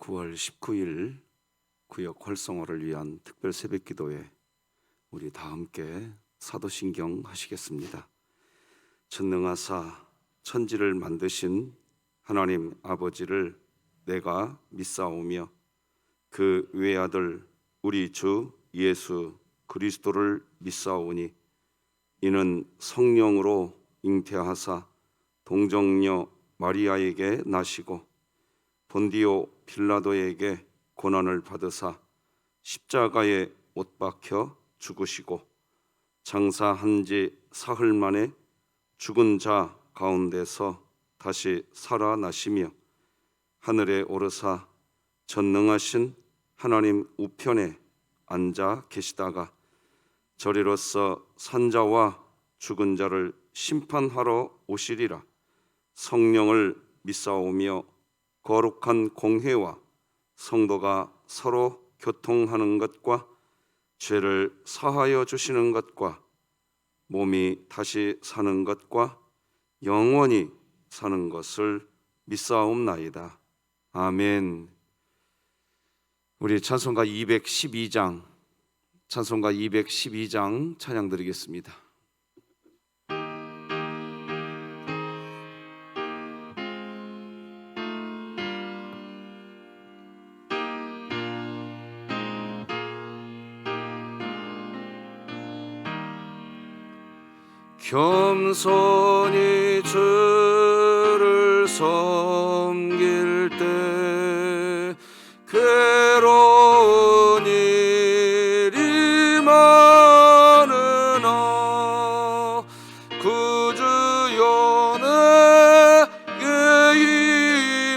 9월 19일 구역 활성화를 위한 특별 새벽 기도에 우리 다 함께 사도신경 하시겠습니다. 전능하사 천지를 만드신 하나님 아버지를 내가 믿사오며 그 외아들 우리 주 예수 그리스도를 믿사오니 이는 성령으로 잉태하사 동정녀 마리아에게 나시고 본디오 빌라도에게 고난을 받으사 십자가에 못 박혀 죽으시고 장사한 지 사흘 만에 죽은 자 가운데서 다시 살아나시며 하늘에 오르사 전능하신 하나님 우편에 앉아 계시다가 저리로서 산자와 죽은 자를 심판하러 오시리라. 성령을 믿사오며 거룩한 공회와 성도가 서로 교통하는 것과 죄를 사하여 주시는 것과 몸이 다시 사는 것과 영원히 사는 것을 믿사옵나이다. 아멘. 우리 찬송가 212장 찬양 드리겠습니다. 겸손히 주를 섬길 때 괴로운 일이 많으나 구주여 내게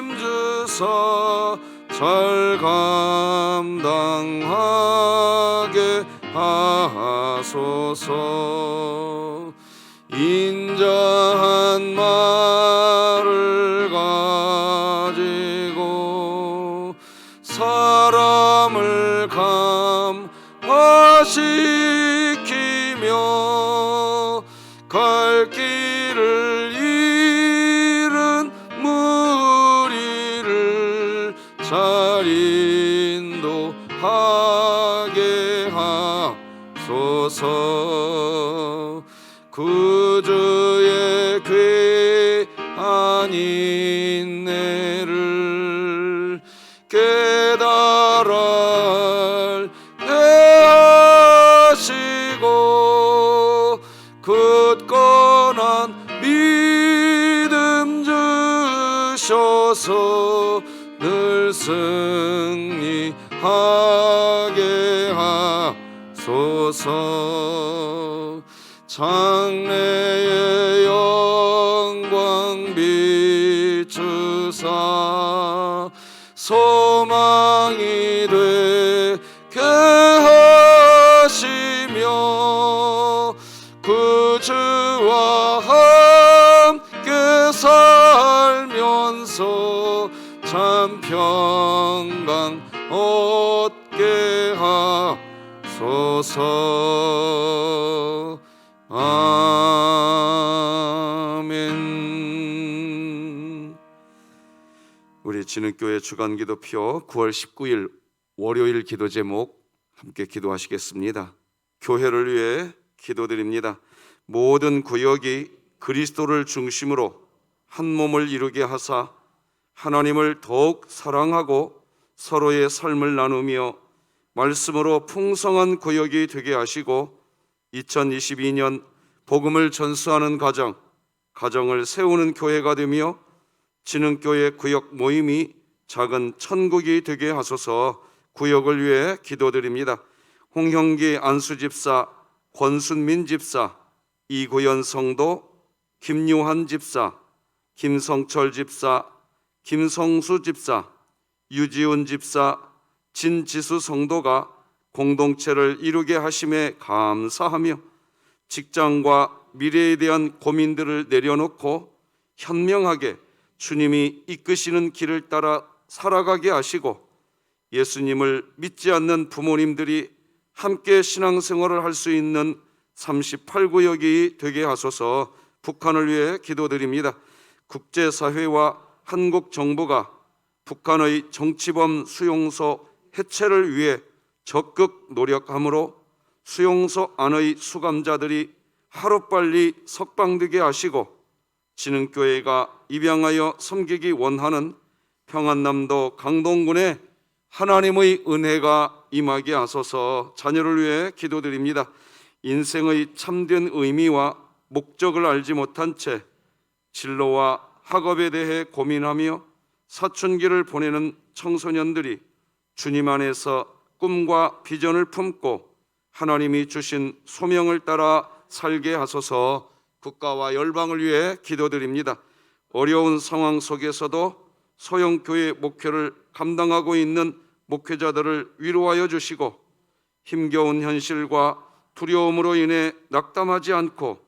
힘주사 잘 감당하게 하소서. 인자한 말을 가지고 사람을 감화시키며 갈 길을 잃은 무리를 잘 인도하게 하소서. 구주의 귀한 인내를 깨달아 하시고 굳건한 믿음 주셔서 늘 승리하게 하소서. 장래의 영광 비추사 소망이 되게 하시며 구주와 함께 살면서 참 평강 얻게 하소서. 아멘. 우리 진흥교회 주간기도표 9월 19일 월요일 기도 제목 함께 기도하시겠습니다. 교회를 위해 기도드립니다. 모든 구역이 그리스도를 중심으로 한 몸을 이루게 하사 하나님을 더욱 사랑하고 서로의 삶을 나누며 말씀으로 풍성한 구역이 되게 하시고 2022년 복음을 전수하는 가정을 세우는 교회가 되며 진흥교회 구역 모임이 작은 천국이 되게 하소서. 구역을 위해 기도드립니다. 홍형기 안수집사, 권순민 집사, 이구연 성도, 김유한 집사, 김성철 집사, 김성수 집사, 유지훈 집사, 진지수 성도가 공동체를 이루게 하심에 감사하며 직장과 미래에 대한 고민들을 내려놓고 현명하게 주님이 이끄시는 길을 따라 살아가게 하시고 예수님을 믿지 않는 부모님들이 함께 신앙생활을 할 수 있는 38구역이 되게 하소서. 북한을 위해 기도드립니다. 국제사회와 한국 정부가 북한의 정치범 수용소 해체를 위해 적극 노력하므로 수용소 안의 수감자들이 하루빨리 석방되게 하시고 진흥교회가 입양하여 섬기기 원하는 평안남도 강동군에 하나님의 은혜가 임하게 하소서. 자녀를 위해 기도드립니다. 인생의 참된 의미와 목적을 알지 못한 채 진로와 학업에 대해 고민하며 사춘기를 보내는 청소년들이 주님 안에서 꿈과 비전을 품고 하나님이 주신 소명을 따라 살게 하소서. 국가와 열방을 위해 기도드립니다. 어려운 상황 속에서도 소형교회 목회를 감당하고 있는 목회자들을 위로하여 주시고 힘겨운 현실과 두려움으로 인해 낙담하지 않고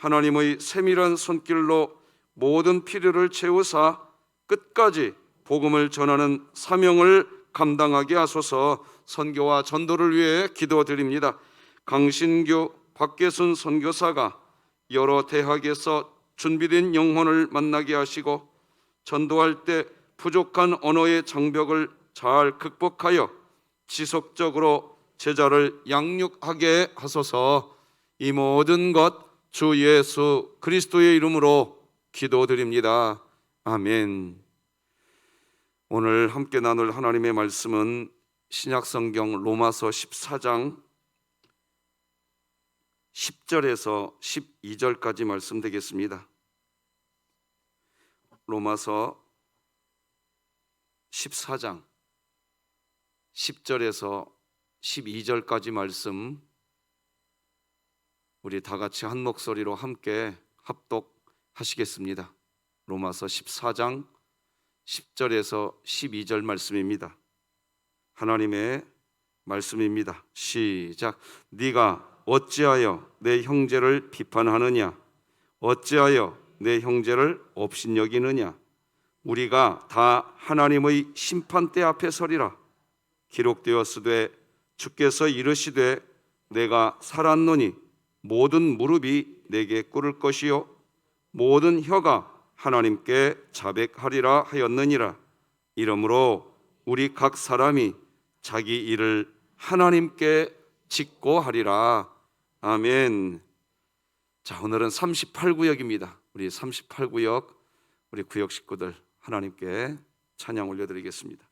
하나님의 세밀한 손길로 모든 필요를 채우사 끝까지 복음을 전하는 사명을 감당하게 하소서. 선교와 전도를 위해 기도드립니다. 강신규, 박계순 선교사가 여러 대학에서 준비된 영혼을 만나게 하시고 전도할 때 부족한 언어의 장벽을 잘 극복하여 지속적으로 제자를 양육하게 하소서. 이 모든 것 주 예수 그리스도의 이름으로 기도드립니다. 아멘. 오늘 함께 나눌 하나님의 말씀은 신약성경 로마서 14장 10절에서 12절까지 말씀 되겠습니다. 로마서 14장 10절에서 12절까지 말씀 우리 다 같이 한 목소리로 함께 합독하시겠습니다. 로마서 14장 10절에서 12절 말씀입니다. 하나님의 말씀입니다. 시작. 네가 어찌하여 내 형제를 비판하느냐? 어찌하여 내 형제를 업신여기느냐? 우리가 다 하나님의 심판대 앞에 서리라. 기록되었으되 주께서 이르시되 내가 살았노니 모든 무릎이 내게 꿇을 것이요 모든 혀가 하나님께 자백하리라 하였느니라. 이러므로 우리 각 사람이 자기 일을 하나님께 짓고 하리라. 아멘. 자, 오늘은 38구역입니다. 우리 38구역 우리 구역 식구들 하나님께 찬양 올려드리겠습니다.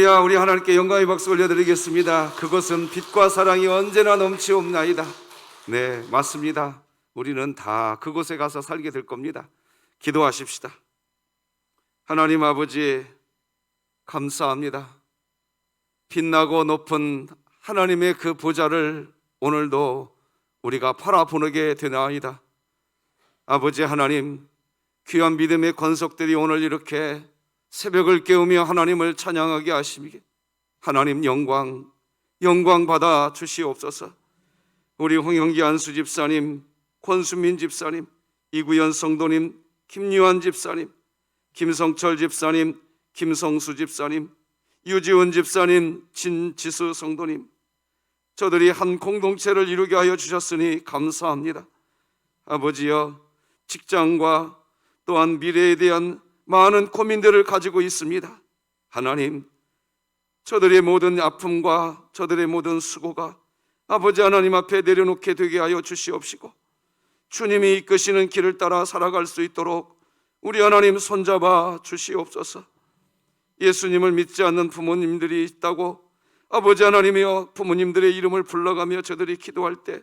할렐루야. 우리 하나님께 영광의 박수 올려드리겠습니다. 그것은 빛과 사랑이 언제나 넘치옵나이다. 네, 맞습니다. 우리는 다 그곳에 가서 살게 될 겁니다. 기도하십시다. 하나님 아버지, 감사합니다. 빛나고 높은 하나님의 그 보좌를 오늘도 우리가 바라보게 되나이다. 아버지 하나님, 귀한 믿음의 권속들이 오늘 이렇게 새벽을 깨우며 하나님을 찬양하게 하시기, 하나님 영광 받아 주시옵소서. 우리 홍영기 안수 집사님, 권수민 집사님, 이구현 성도님, 김유한 집사님, 김성철 집사님, 김성수 집사님, 유지훈 집사님, 진지수 성도님, 저들이 한 공동체를 이루게 하여 주셨으니 감사합니다. 아버지여, 직장과 또한 미래에 대한 많은 고민들을 가지고 있습니다. 하나님, 저들의 모든 아픔과 저들의 모든 수고가 아버지 하나님 앞에 내려놓게 되게 하여 주시옵시고, 주님이 이끄시는 길을 따라 살아갈 수 있도록 우리 하나님 손잡아 주시옵소서. 예수님을 믿지 않는 부모님들이 있다고 아버지 하나님이여, 부모님들의 이름을 불러가며 저들이 기도할 때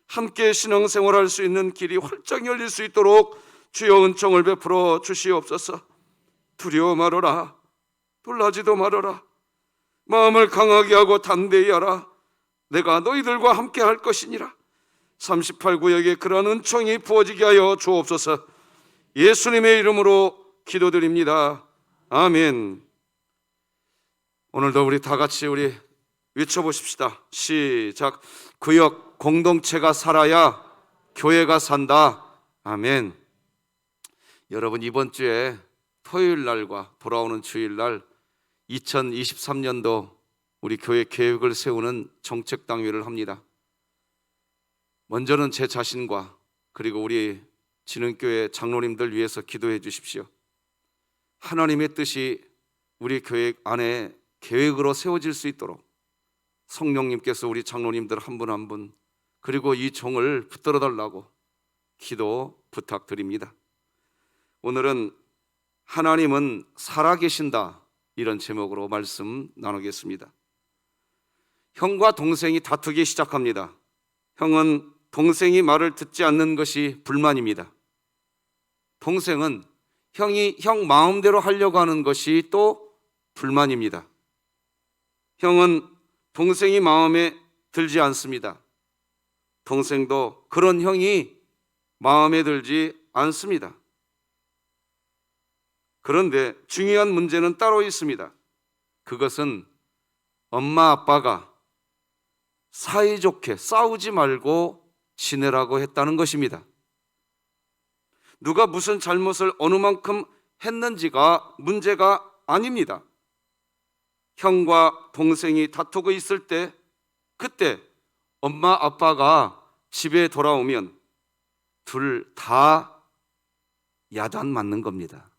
함께 신앙생활할 수 있는 길이 활짝 열릴 수 있도록 주여 은총을 베풀어 주시옵소서. 두려워 말아라, 놀라지도 말아라. 마음을 강하게 하고 담대히 하라. 내가 너희들과 함께 할 것이니라. 38구역에 그러한 은총이 부어지게 하여 주옵소서. 예수님의 이름으로 기도드립니다. 아멘. 오늘도 우리 다 같이 우리 외쳐보십시다. 시작. 구역 공동체가 살아야 교회가 산다. 아멘. 여러분, 이번 주에 토요일 날과 돌아오는 주일 날 2023년도 우리 교회 계획을 세우는 정책당회를 합니다. 먼저는 제 자신과 그리고 우리 진흥교회 장로님들 위해서 기도해 주십시오. 하나님의 뜻이 우리 교회 안에 계획으로 세워질 수 있도록 성령님께서 우리 장로님들 한 분 한 분 그리고 이 종을 붙들어 달라고 기도 부탁드립니다. 오늘은 하나님은 살아계신다, 이런 제목으로 말씀 나누겠습니다. 형과 동생이 다투기 시작합니다. 형은 동생이 말을 듣지 않는 것이 불만입니다. 동생은 형이 형 마음대로 하려고 하는 것이 또 불만입니다. 형은 동생이 마음에 들지 않습니다. 동생도 그런 형이 마음에 들지 않습니다. 그런데 중요한 문제는 따로 있습니다. 그것은 엄마 아빠가 사이좋게 싸우지 말고 지내라고 했다는 것입니다. 누가 무슨 잘못을 어느 만큼 했는지가 문제가 아닙니다. 형과 동생이 다투고 있을 때, 그때 엄마 아빠가 집에 돌아오면 둘 다 야단 맞는 겁니다.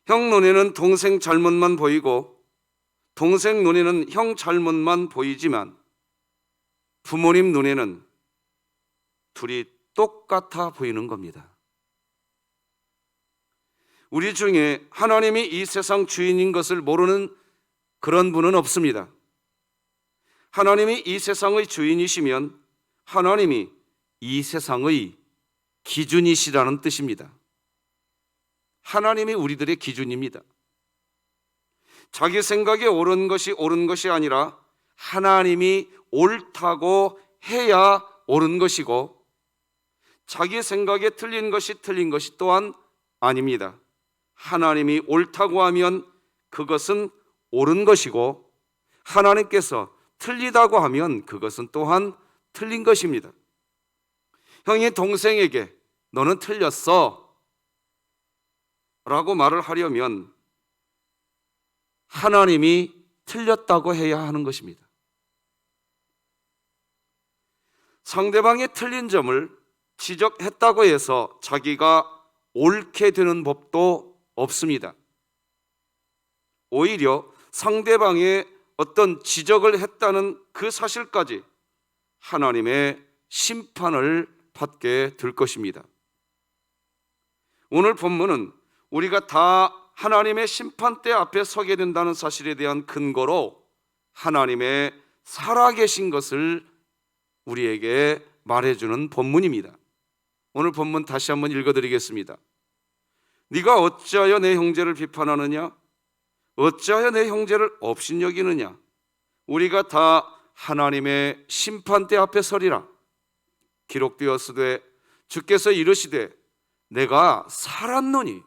형 눈에는 동생 잘못만 보이고 동생 눈에는 형 잘못만 보이지만 부모님 눈에는 둘이 똑같아 보이는 겁니다. 우리 중에 하나님이 이 세상 주인인 것을 모르는 그런 분은 없습니다. 하나님이 이 세상의 주인이시면 하나님이 이 세상의 기준이시라는 뜻입니다. 하나님이 우리들의 기준입니다. 자기 생각에 옳은 것이 아니라 하나님이 옳다고 해야 옳은 것이고, 자기 생각에 틀린 것이 또한 아닙니다. 하나님이 옳다고 하면 그것은 옳은 것이고, 하나님께서 틀리다고 하면 그것은 또한 틀린 것입니다. 형이 동생에게 너는 틀렸어 라고 말을 하려면 하나님이 틀렸다고 해야 하는 것입니다. 상대방의 틀린 점을 지적했다고 해서 자기가 옳게 되는 법도 없습니다. 오히려 상대방의 어떤 지적을 했다는 그 사실까지 하나님의 심판을 받게 될 것입니다. 오늘 본문은 우리가 다 하나님의 심판대 앞에 서게 된다는 사실에 대한 근거로 하나님의 살아계신 것을 우리에게 말해주는 본문입니다. 오늘 본문 다시 한번 읽어드리겠습니다. 네가 어찌하여 내 형제를 비판하느냐? 어찌하여 내 형제를 업신여기느냐? 우리가 다 하나님의 심판대 앞에 서리라. 기록되었으되 주께서 이르시되 내가 살았노니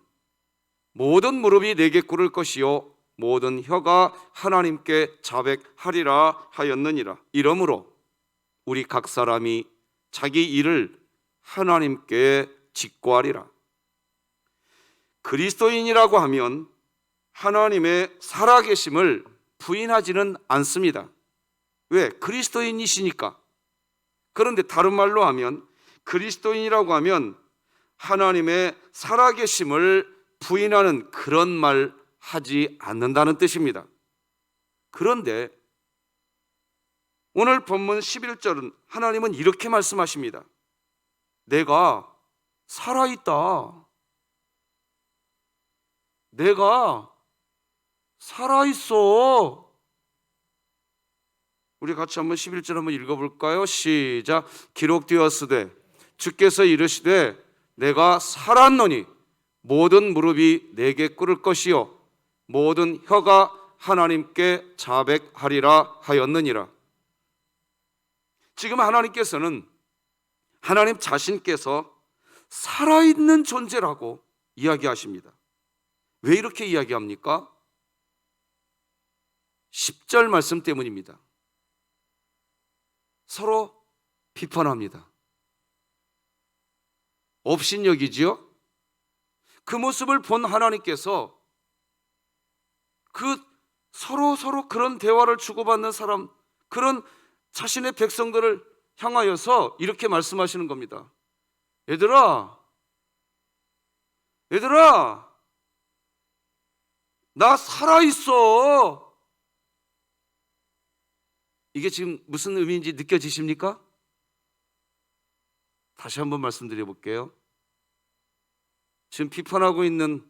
모든 무릎이 내게 꿇을 것이요 모든 혀가 하나님께 자백하리라 하였느니라. 이러므로 우리 각 사람이 자기 일을 하나님께 직고하리라. 그리스도인이라고 하면 하나님의 살아계심을 부인하지는 않습니다. 왜? 그리스도인이시니까. 그런데 다른 말로 하면 그리스도인이라고 하면 하나님의 살아계심을 부인하는 그런 말 하지 않는다는 뜻입니다. 그런데 오늘 본문 11절은 하나님은 이렇게 말씀하십니다. 내가 살아있다. 내가 살아있어. 우리 같이 한번 11절 한번 읽어볼까요? 시작. 기록되었으되 주께서 이르시되 내가 살았노니 모든 무릎이 내게 꿇을 것이요 모든 혀가 하나님께 자백하리라 하였느니라. 지금 하나님께서는 하나님 자신께서 살아있는 존재라고 이야기하십니다. 왜 이렇게 이야기합니까? 10절 말씀 때문입니다. 서로 비판합니다. 업신여기지요? 그 모습을 본 하나님께서 그 서로 그런 대화를 주고받는 사람, 그런 자신의 백성들을 향하여서 이렇게 말씀하시는 겁니다. 얘들아, 나 살아있어. 이게 지금 무슨 의미인지 느껴지십니까? 다시 한번 말씀드려 볼게요. 지금 비판하고 있는,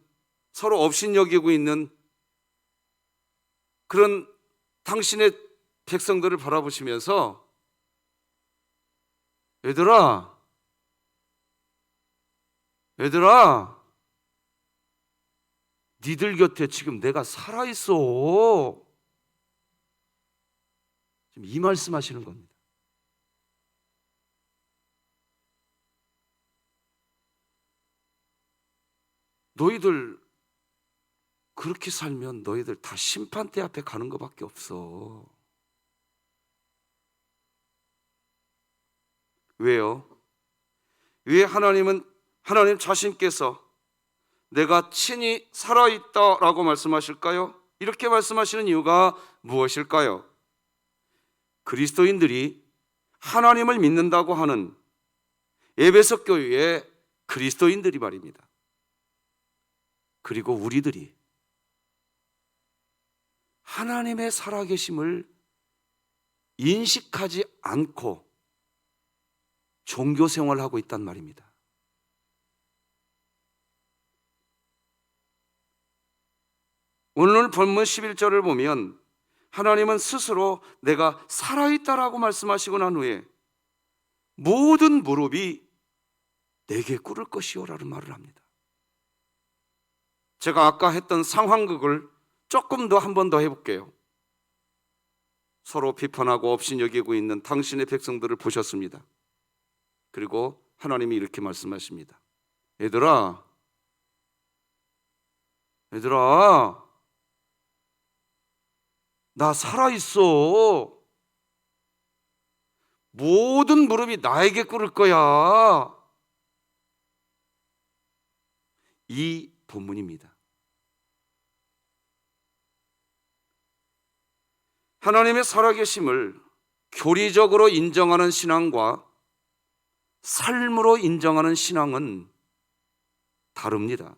서로 업신여기고 있는 그런 당신의 백성들을 바라보시면서 얘들아 니들 곁에 지금 내가 살아있어. 지금 이 말씀하시는 겁니다. 너희들 그렇게 살면 너희들 다 심판대 앞에 가는 것밖에 없어. 왜요? 왜 하나님 자신께서 내가 친히 살아있다라고 말씀하실까요? 이렇게 말씀하시는 이유가 무엇일까요? 그리스도인들이 하나님을 믿는다고 하는 에베소 교회의 그리스도인들이 말입니다. 그리고 우리들이 하나님의 살아계심을 인식하지 않고 종교 생활을 하고 있단 말입니다. 오늘 본문 11절을 보면 하나님은 스스로 내가 살아있다라고 말씀하시고 난 후에 모든 무릎이 내게 꿇을 것이요라는 말을 합니다. 제가 아까 했던 상황극을 조금 더 한 번 더 해볼게요. 서로 비판하고 업신여기고 있는 당신의 백성들을 보셨습니다. 그리고 하나님이 이렇게 말씀하십니다. 얘들아 나 살아있어. 모든 무릎이 나에게 꿇을 거야. 이 본문입니다. 하나님의 살아계심을 교리적으로 인정하는 신앙과 삶으로 인정하는 신앙은 다릅니다.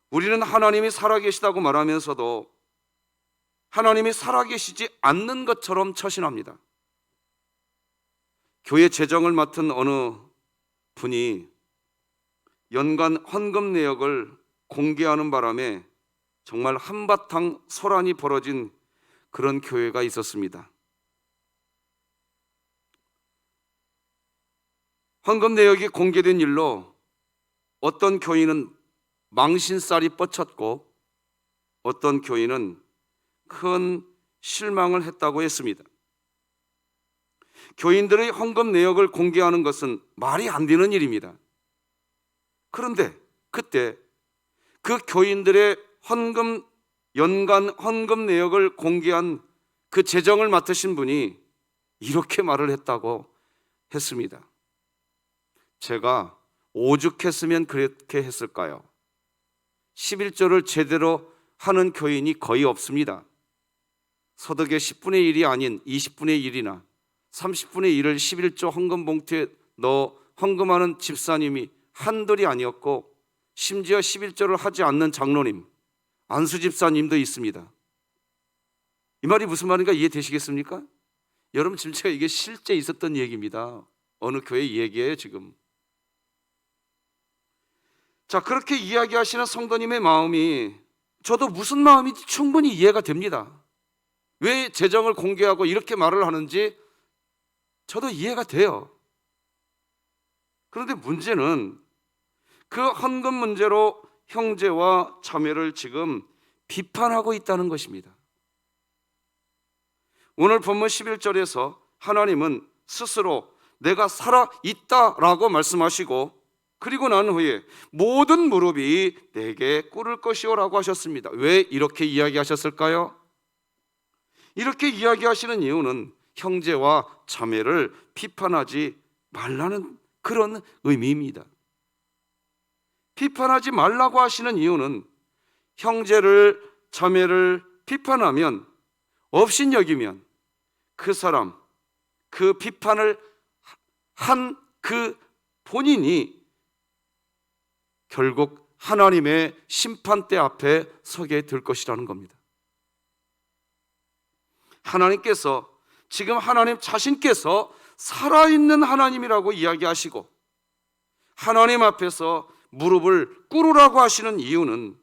우리는 하나님이 살아계시다고 말하면서도 하나님이 살아계시지 않는 것처럼 처신합니다. 교회 재정을 맡은 어느 분이 연간 헌금 내역을 공개하는 바람에 정말 한바탕 소란이 벌어진 그런 교회가 있었습니다. 헌금 내역이 공개된 일로 어떤 교인은 망신살이 뻗쳤고 어떤 교인은 큰 실망을 했다고 했습니다. 교인들의 헌금 내역을 공개하는 것은 말이 안 되는 일입니다. 그런데 그때 그 교인들의 연간 헌금 내역을 공개한 그 재정을 맡으신 분이 이렇게 말을 했다고 했습니다. 제가 오죽했으면 그렇게 했을까요? 11조를 제대로 하는 교인이 거의 없습니다. 소득의 10분의 1이 아닌 20분의 1이나 30분의 1을 11조 헌금 봉투에 넣어 헌금하는 집사님이 한둘이 아니었고, 심지어 11조를 하지 않는 장로님, 안수 집사님도 있습니다. 이 말이 무슨 말인가 이해되시겠습니까? 여러분, 지금 제가 이게 실제 있었던 얘기입니다. 어느 교회 얘기예요 지금. 자, 그렇게 이야기하시는 성도님의 마음이 저도 무슨 마음인지 충분히 이해가 됩니다. 왜 재정을 공개하고 이렇게 말을 하는지 저도 이해가 돼요. 그런데 문제는 그 헌금 문제로 형제와 자매를 지금 비판하고 있다는 것입니다. 오늘 본문 11절에서 하나님은 스스로 내가 살아있다라고 말씀하시고, 그리고 난 후에 모든 무릎이 내게 꿇을 것이오라고 하셨습니다. 왜 이렇게 이야기하셨을까요? 이렇게 이야기하시는 이유는 형제와 자매를 비판하지 말라는 그런 의미입니다. 비판하지 말라고 하시는 이유는 형제를 자매를 비판하면, 업신여기면 그 사람, 그 비판을 한 그 본인이 결국 하나님의 심판대 앞에 서게 될 것이라는 겁니다. 하나님께서, 지금 하나님 자신께서 살아있는 하나님이라고 이야기하시고 하나님 앞에서 무릎을 꿇으라고 하시는 이유는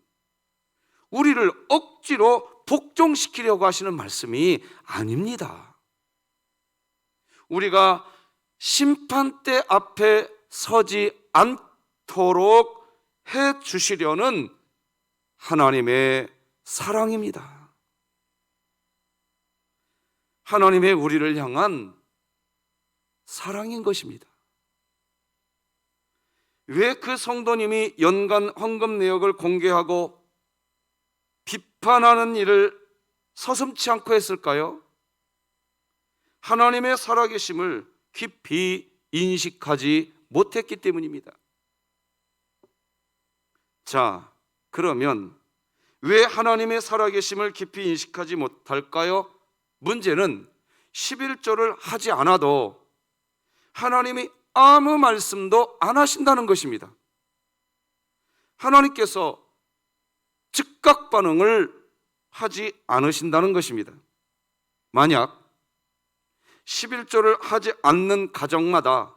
우리를 억지로 복종시키려고 하시는 말씀이 아닙니다. 우리가 심판대 앞에 서지 않도록 해 주시려는 하나님의 사랑입니다. 하나님의 우리를 향한 사랑인 것입니다. 왜 그 성도님이 연간 헌금 내역을 공개하고 비판하는 일을 서슴지 않고 했을까요? 하나님의 살아계심을 깊이 인식하지 못했기 때문입니다. 자, 그러면 왜 하나님의 살아계심을 깊이 인식하지 못할까요? 문제는 11조를 하지 않아도 하나님이 아무 말씀도 안 하신다는 것입니다. 하나님께서 즉각 반응을 하지 않으신다는 것입니다. 만약 11조를 하지 않는 가정마다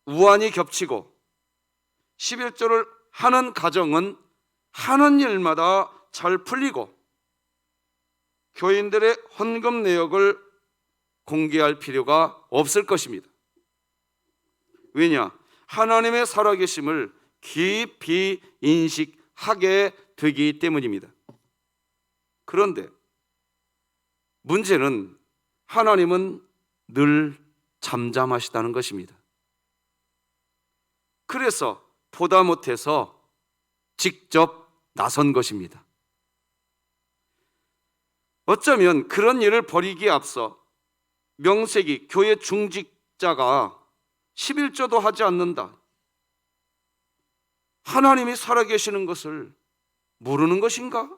우환이 겹치고 11조를 하는 가정은 하는 일마다 잘 풀리고 교인들의 헌금 내역을 공개할 필요가 없을 것입니다. 왜냐? 하나님의 살아계심을 깊이 인식하게 되기 때문입니다. 그런데 문제는 하나님은 늘 잠잠하시다는 것입니다. 그래서 보다 못해서 직접 나선 것입니다. 어쩌면 그런 일을 벌이기에 앞서 명색이 교회 중직자가 11조도 하지 않는다, 하나님이 살아계시는 것을 모르는 것인가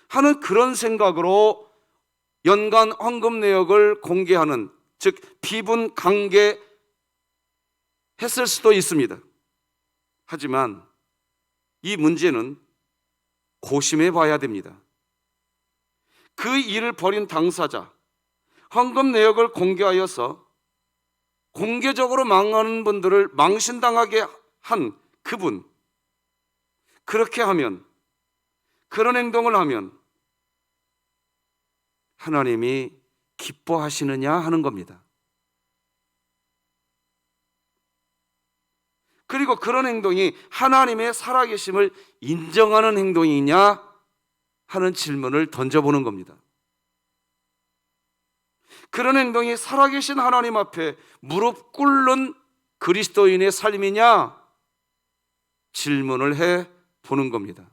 하는 그런 생각으로 연간 헌금 내역을 공개하는, 즉 비분강개했을 수도 있습니다. 하지만 이 문제는 고심해 봐야 됩니다. 그 일을 벌인 당사자, 헌금 내역을 공개하여서 공개적으로 망하는 분들을 망신당하게 한 그분, 그렇게 하면, 그런 행동을 하면 하나님이 기뻐하시느냐 하는 겁니다. 그리고 그런 행동이 하나님의 살아계심을 인정하는 행동이냐 하는 질문을 던져보는 겁니다. 그런 행동이 살아계신 하나님 앞에 무릎 꿇는 그리스도인의 삶이냐 질문을 해 보는 겁니다.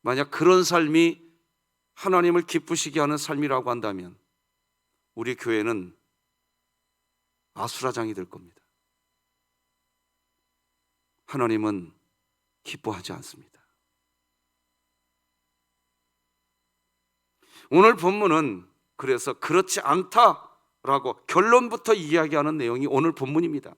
만약 그런 삶이 하나님을 기쁘시게 하는 삶이라고 한다면 우리 교회는 아수라장이 될 겁니다. 하나님은 기뻐하지 않습니다. 오늘 본문은 그래서 그렇지 않다라고 결론부터 이야기하는 내용이 오늘 본문입니다.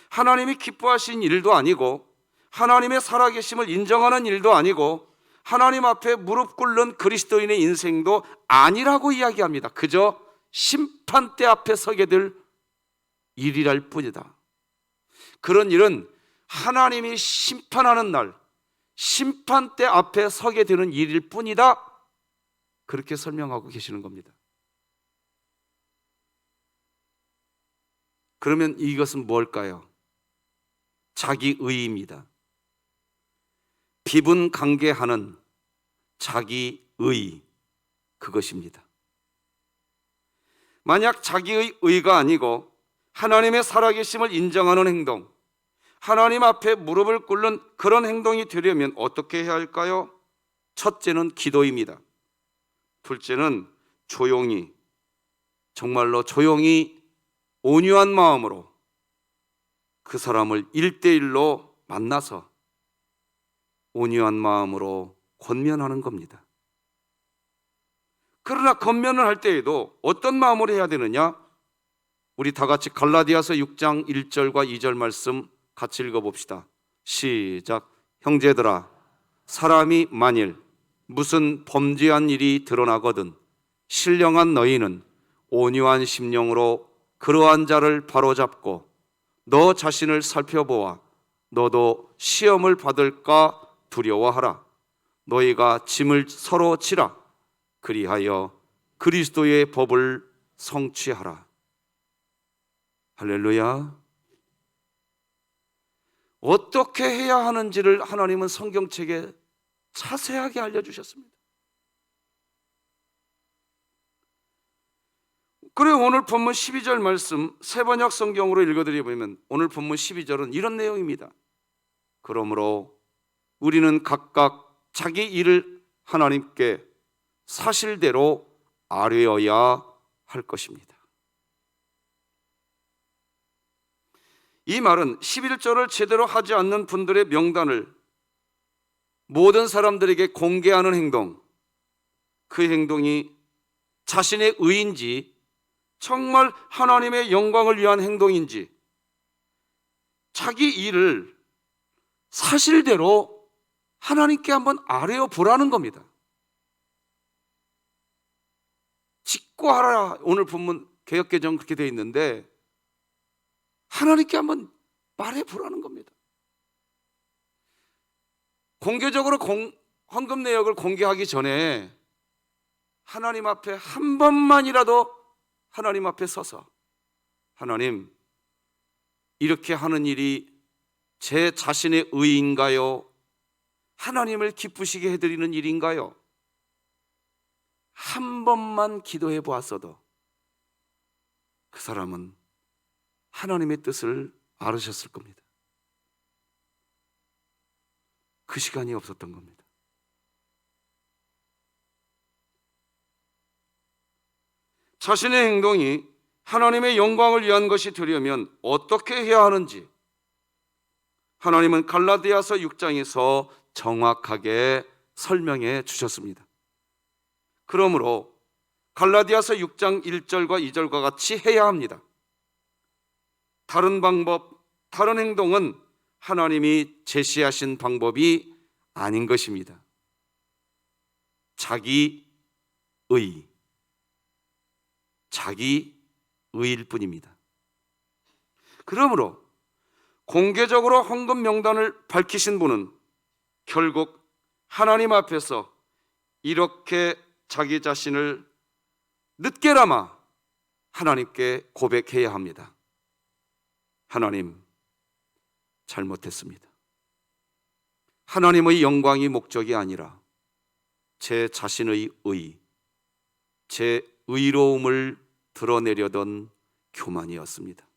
하나님이 기뻐하신 일도 아니고 하나님의 살아계심을 인정하는 일도 아니고 하나님 앞에 무릎 꿇는 그리스도인의 인생도 아니라고 이야기합니다. 그저 심판대 앞에 서게 될 일이랄 뿐이다. 그런 일은 하나님이 심판하는 날 심판대 앞에 서게 되는 일일 뿐이다. 그렇게 설명하고 계시는 겁니다. 그러면 이것은 뭘까요? 자기의입니다. 비분강개하는 자기의, 그것입니다. 만약 자기의 의가 아니고 하나님의 살아계심을 인정하는 행동, 하나님 앞에 무릎을 꿇는 그런 행동이 되려면 어떻게 해야 할까요? 첫째는 기도입니다. 둘째는 조용히, 정말로 조용히 온유한 마음으로 그 사람을 1대1로 만나서 온유한 마음으로 권면하는 겁니다. 그러나 권면을 할 때에도 어떤 마음으로 해야 되느냐? 우리 다 같이 갈라디아서 6장 1절과 2절 말씀 같이 읽어봅시다. 시작. 형제들아, 사람이 만일 무슨 범죄한 일이 드러나거든 신령한 너희는 온유한 심령으로 그러한 자를 바로잡고 너 자신을 살펴보아 너도 시험을 받을까 두려워하라. 너희가 짐을 서로 지라. 그리하여 그리스도의 법을 성취하라. 할렐루야. 어떻게 해야 하는지를 하나님은 성경책에 자세하게 알려주셨습니다. 그리고 오늘 본문 12절 말씀 세번역 성경으로 읽어드리면 오늘 본문 12절은 이런 내용입니다. 그러므로 우리는 각각 자기 일을 하나님께 사실대로 아뢰어야 할 것입니다. 이 말은 11조를 제대로 하지 않는 분들의 명단을 모든 사람들에게 공개하는 행동, 그 행동이 자신의 의인지 정말 하나님의 영광을 위한 행동인지 자기 일을 사실대로 하나님께 한번 아뢰어 보라는 겁니다. 짓고 하라. 오늘 본문 개역개정 그렇게 되어 있는데 하나님께 한번 말해 보라는 겁니다. 공개적으로 헌금 내역을 공개하기 전에 하나님 앞에 한 번만이라도 하나님 앞에 서서 하나님, 이렇게 하는 일이 제 자신의 의인가요? 하나님을 기쁘시게 해드리는 일인가요? 한 번만 기도해 보았어도 그 사람은 하나님의 뜻을 알으셨을 겁니다. 그 시간이 없었던 겁니다. 자신의 행동이 하나님의 영광을 위한 것이 되려면 어떻게 해야 하는지 하나님은 갈라디아서 6장에서 정확하게 설명해 주셨습니다. 그러므로 갈라디아서 6장 1절과 2절과 같이 해야 합니다. 다른 방법, 다른 행동은 하나님이 제시하신 방법이 아닌 것입니다. 자기 의일 뿐입니다. 그러므로 공개적으로 헌금 명단을 밝히신 분은 결국 하나님 앞에서 이렇게 자기 자신을 늦게나마 하나님께 고백해야 합니다. 하나님, 잘못했습니다. 하나님의 영광이 목적이 아니라 제 자신의 제 의로움을 드러내려던 교만이었습니다.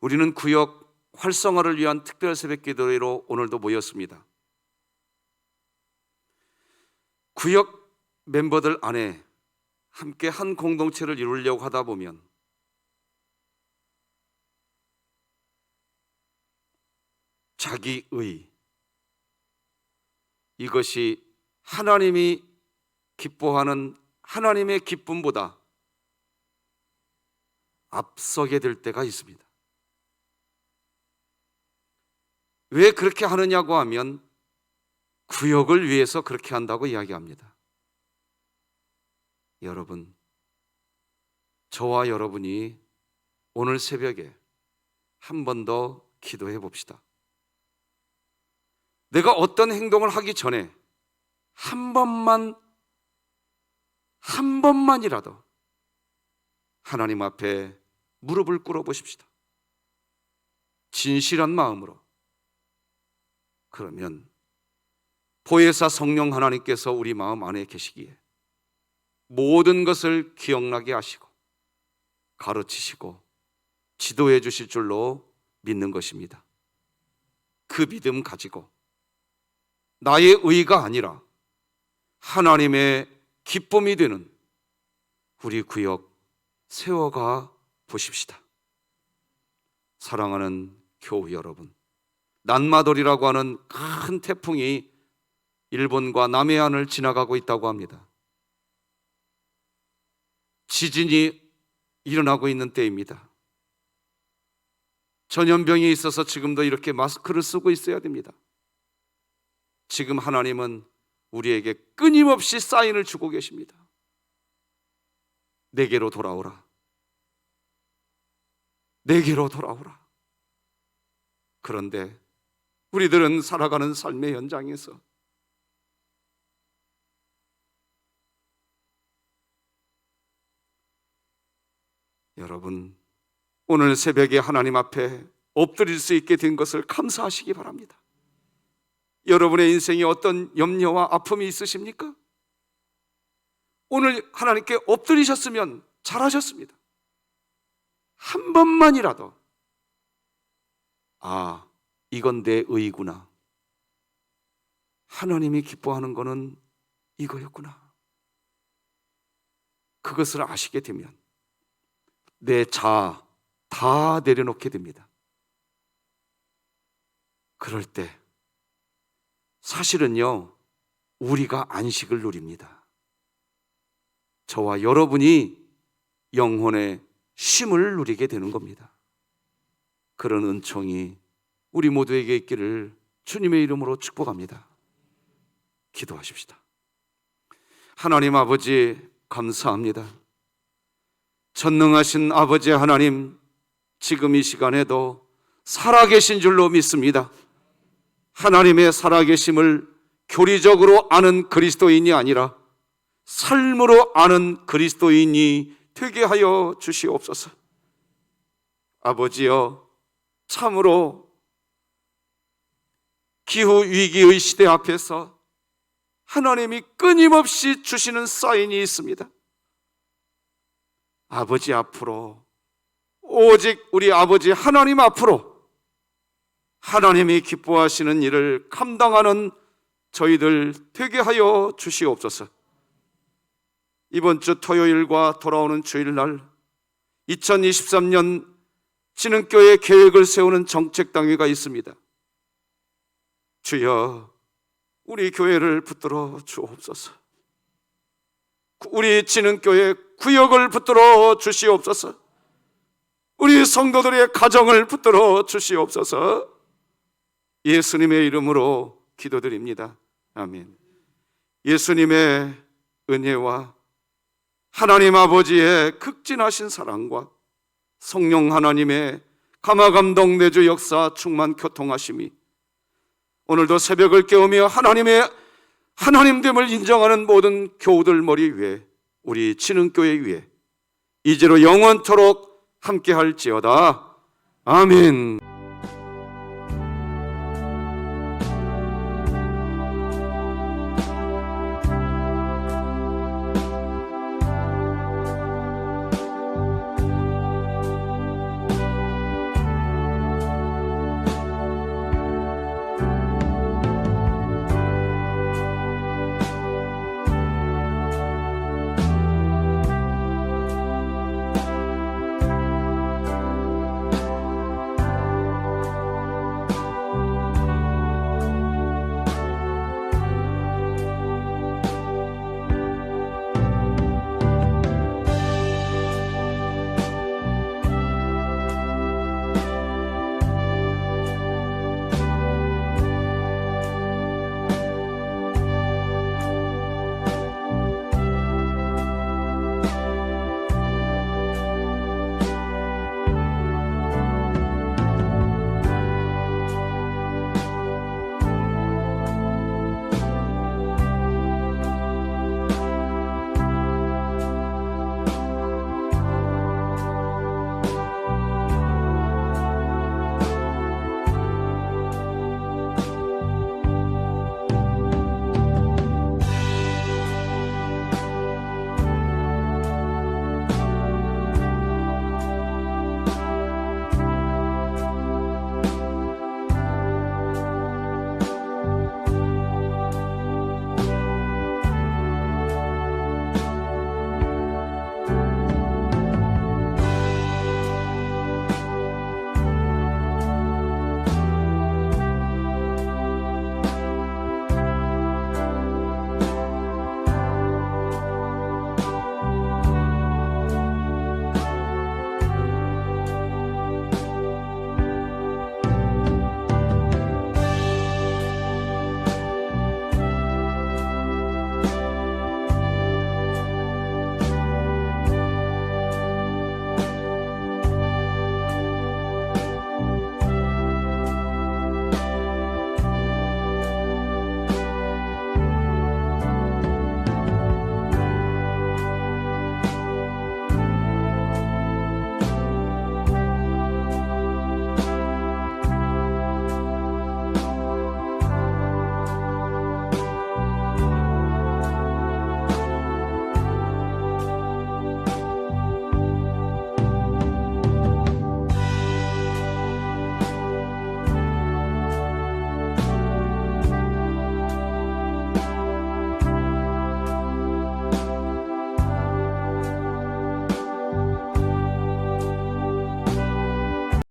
우리는 구역 활성화를 위한 특별 새벽 기도회로 오늘도 모였습니다. 구역 멤버들 안에 함께 한 공동체를 이루려고 하다 보면 자기의, 이것이 하나님이 기뻐하는 하나님의 기쁨보다 앞서게 될 때가 있습니다. 왜 그렇게 하느냐고 하면 구역을 위해서 그렇게 한다고 이야기합니다. 여러분, 저와 여러분이 오늘 새벽에 한 번 더 기도해 봅시다. 내가 어떤 행동을 하기 전에 한 번만이라도 하나님 앞에 무릎을 꿇어 보십시다. 진실한 마음으로. 그러면 보혜사 성령 하나님께서 우리 마음 안에 계시기에 모든 것을 기억나게 하시고 가르치시고 지도해 주실 줄로 믿는 것입니다. 그 믿음 가지고 나의 의가 아니라 하나님의 기쁨이 되는 우리 구역 세워가 보십시다. 사랑하는 교우 여러분, 난마돌이라고 하는 큰 태풍이 일본과 남해안을 지나가고 있다고 합니다. 지진이 일어나고 있는 때입니다. 전염병이 있어서 지금도 이렇게 마스크를 쓰고 있어야 됩니다. 지금 하나님은 우리에게 끊임없이 사인을 주고 계십니다. 내게로 돌아오라. 내게로 돌아오라. 그런데 우리들은 살아가는 삶의 현장에서 여러분, 오늘 새벽에 하나님 앞에 엎드릴 수 있게 된 것을 감사하시기 바랍니다. 여러분의 인생에 어떤 염려와 아픔이 있으십니까? 오늘 하나님께 엎드리셨으면 잘하셨습니다. 한 번만이라도 이건 내 의구나, 하나님이 기뻐하는 거는 이거였구나, 그것을 아시게 되면 내 자아 다 내려놓게 됩니다. 그럴 때 사실은요, 우리가 안식을 누립니다. 저와 여러분이 영혼의 쉼을 누리게 되는 겁니다. 그런 은총이 우리 모두에게 있기를 주님의 이름으로 축복합니다. 기도하십시다. 하나님 아버지, 감사합니다. 전능하신 아버지 하나님, 지금 이 시간에도 살아계신 줄로 믿습니다. 하나님의 살아계심을 교리적으로 아는 그리스도인이 아니라 삶으로 아는 그리스도인이 되게 하여 주시옵소서. 아버지여, 참으로 기후위기의 시대 앞에서 하나님이 끊임없이 주시는 사인이 있습니다. 아버지 앞으로, 오직 우리 아버지 하나님 앞으로 하나님이 기뻐하시는 일을 감당하는 저희들 되게 하여 주시옵소서. 이번 주 토요일과 돌아오는 주일날 2023년 진흥교회 계획을 세우는 정책당회가 있습니다. 주여, 우리 교회를 붙들어 주옵소서. 우리 진흥교회 구역을 붙들어 주시옵소서. 우리 성도들의 가정을 붙들어 주시옵소서. 예수님의 이름으로 기도드립니다. 아멘. 예수님의 은혜와 하나님 아버지의 극진하신 사랑과 성령 하나님의 감화감동 내주 역사 충만 교통하심이 오늘도 새벽을 깨우며 하나님됨을 인정하는 모든 교우들 머리 위에, 우리 진흥교회 위에 이제로 영원토록 함께할지어다. 아멘.